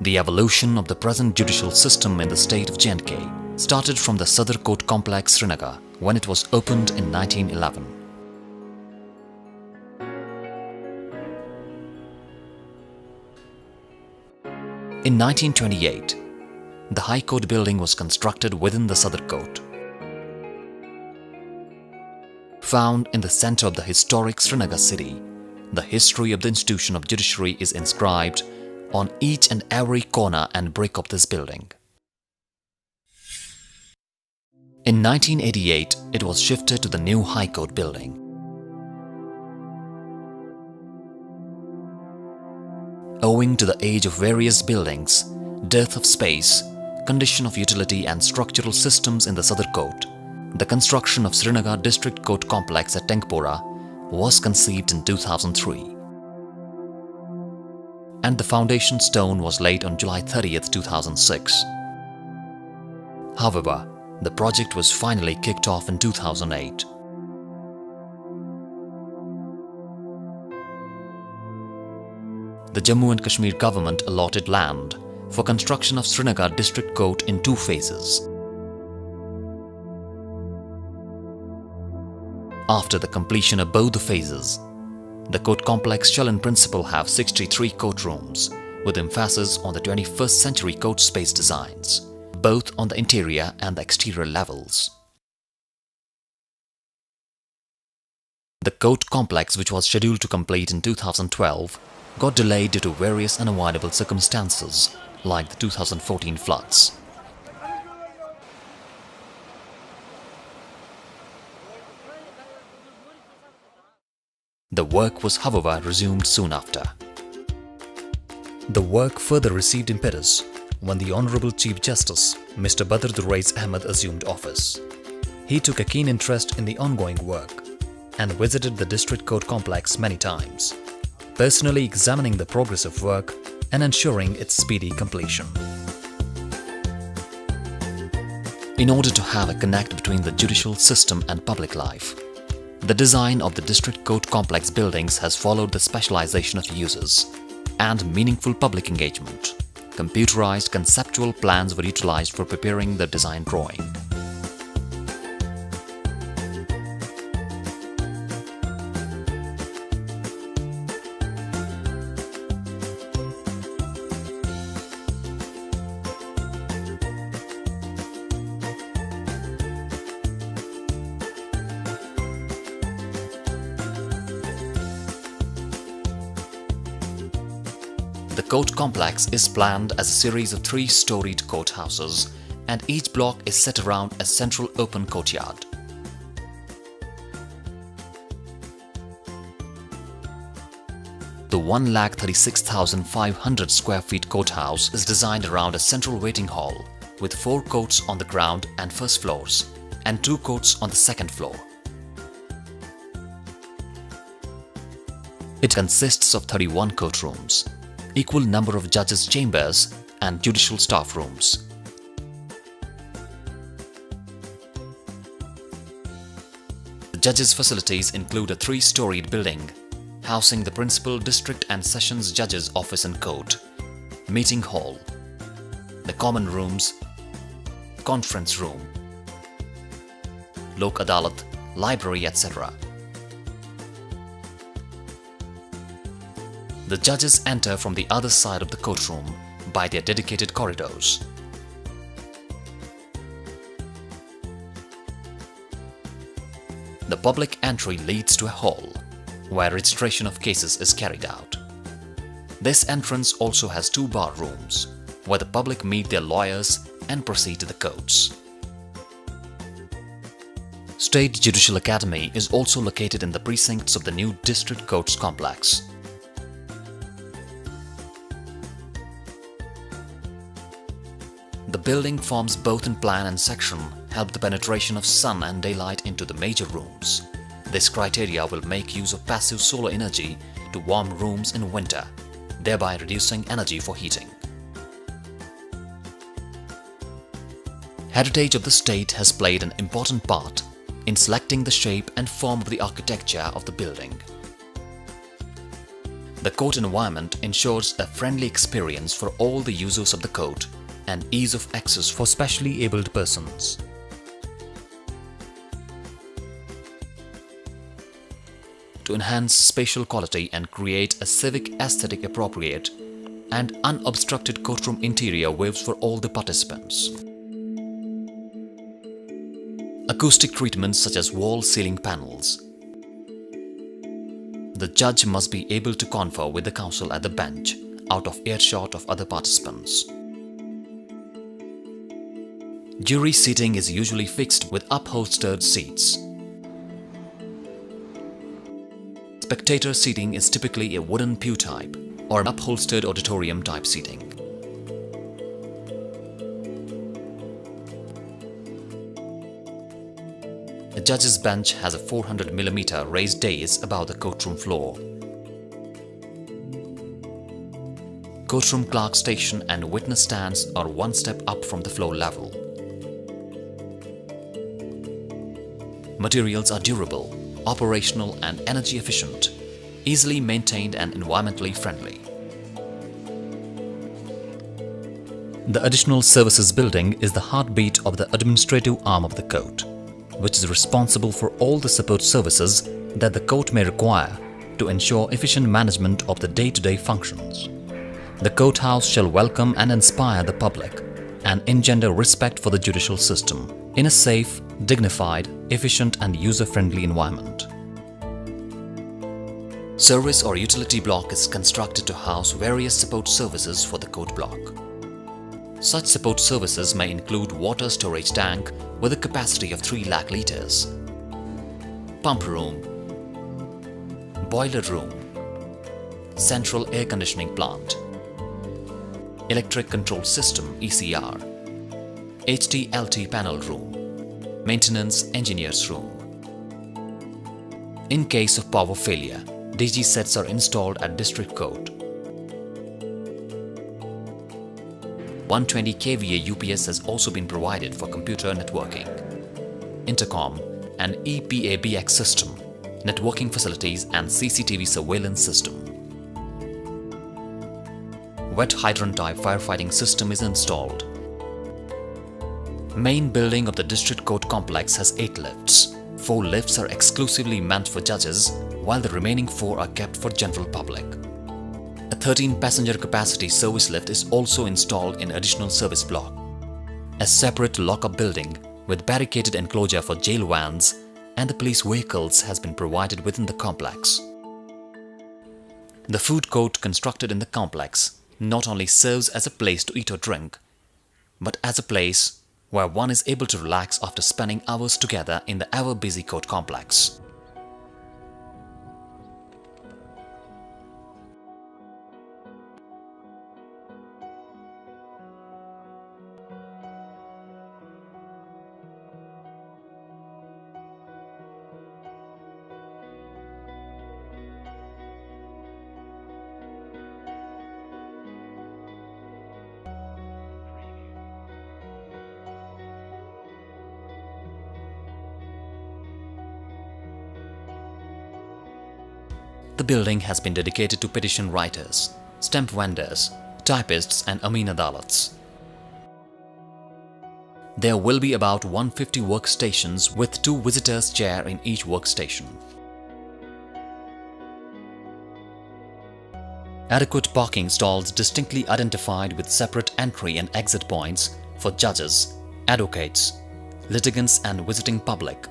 The evolution of the present judicial system in the state of J&K started from the Sadr Court complex Srinagar when it was opened in 1911. In 1928, the High Court building was constructed within the Sadr Court. Found in the center of the historic Srinagar city, the history of the institution of judiciary is inscribed on each and every corner and brick of this building. In 1988, it was shifted to the new High Court building. Owing to the age of various buildings, dearth of space, condition of utility and structural systems in the Sadr Court, the construction of Srinagar District Court Complex at Tenkpora was conceived in 2003. And the foundation stone was laid on July 30th, 2006. However, the project was finally kicked off in 2008. The Jammu and Kashmir government allotted land for construction of Srinagar District Court in 2 phases. After the completion of both the phases, the court complex shall in principle have 63 courtrooms with emphasis on the 21st century court space designs, both on the interior and the exterior levels. The court complex, which was scheduled to complete in 2012, got delayed due to various unavoidable circumstances like the 2014 floods. The work was, however, resumed soon after. The work further received impetus when the Honorable Chief Justice, Mr. Badar Durrez Ahmed, assumed office. He took a keen interest in the ongoing work and visited the District Court complex many times, personally examining the progress of work and ensuring its speedy completion. In order to have a connect between the judicial system and public life, the design of the District Court complex buildings has followed the specialization of uses and meaningful public engagement. Computerized conceptual plans were utilized for preparing the design drawing. The court complex is planned as a series of 3-storied courthouses, and each block is set around a central open courtyard. The 136,500 square feet courthouse is designed around a central waiting hall with 4 courts on the ground and first floors and 2 courts on the second floor. It consists of 31 courtrooms, equal number of judges' chambers and judicial staff rooms. The judges' facilities include a 3-storied building housing the principal district and sessions judges' office and court, meeting hall, the common rooms, conference room, Lok Adalat, library, etc. The judges enter from the other side of the courtroom by their dedicated corridors. The public entry leads to a hall where registration of cases is carried out. This entrance also has 2 bar rooms where the public meet their lawyers and proceed to the courts. State Judicial Academy is also located in the precincts of the new District Courts complex. The building forms both in plan and section help the penetration of sun and daylight into the major rooms. This criteria will make use of passive solar energy to warm rooms in winter, thereby reducing energy for heating. Heritage of the state has played an important part in selecting the shape and form of the architecture of the building. The court environment ensures a friendly experience for all the users of the court and ease of access for specially abled persons. To enhance spatial quality and create a civic aesthetic appropriate and unobstructed courtroom interior waves for all the participants. Acoustic treatments such as wall-ceiling panels. The judge must be able to confer with the counsel at the bench, out of earshot of other participants. Jury seating is usually fixed with upholstered seats. Spectator seating is typically a wooden pew type or an upholstered auditorium type seating. The judge's bench has a 400mm raised dais above the courtroom floor. Courtroom clerk station and witness stands are one step up from the floor level. Materials are durable, operational and energy efficient, easily maintained and environmentally friendly. The Additional Services Building is the heartbeat of the administrative arm of the court, which is responsible for all the support services that the court may require to ensure efficient management of the day-to-day functions. The courthouse shall welcome and inspire the public and engender respect for the judicial system in a safe, dignified, efficient and user-friendly environment. Service or utility block is constructed to house various support services for the court block. Such support services may include water storage tank with a capacity of 3 lakh litres, pump room, boiler room, central air conditioning plant, electric control system ECR, HT/LT panel room, maintenance engineer's room. In case of power failure, DG sets are installed at district court. 120 kVA UPS has also been provided for computer networking, intercom and EPABX system, networking facilities and CCTV surveillance system. Wet hydrant type firefighting system is installed. Main building of the district court complex has 8 lifts. 4 lifts are exclusively meant for judges, while the remaining 4 are kept for general public. A 13-passenger capacity service lift is also installed in additional service block. A separate lock-up building with barricaded enclosure for jail vans and the police vehicles has been provided within the complex. The food court constructed in the complex not only serves as a place to eat or drink, but as a place where one is able to relax after spending hours together in the ever-busy court complex. The building has been dedicated to petition writers, stamp vendors, typists and Amin Adalats. There will be about 150 workstations with 2 visitors' chair in each workstation. Adequate parking stalls distinctly identified with separate entry and exit points for judges, advocates, litigants and visiting public.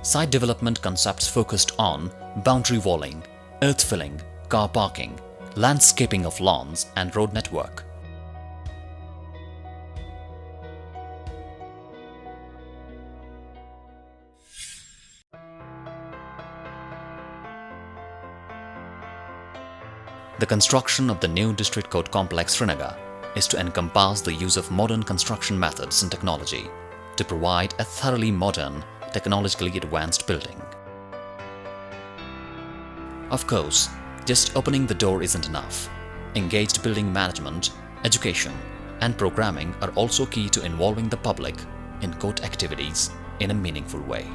Site development concepts focused on boundary walling, earth filling, car parking, landscaping of lawns and road network. The construction of the new District Court Complex Srinagar is to encompass the use of modern construction methods and technology to provide a thoroughly modern, technologically advanced building. Of course, just opening the door isn't enough. Engaged building management, education, and programming are also key to involving the public in court activities in a meaningful way.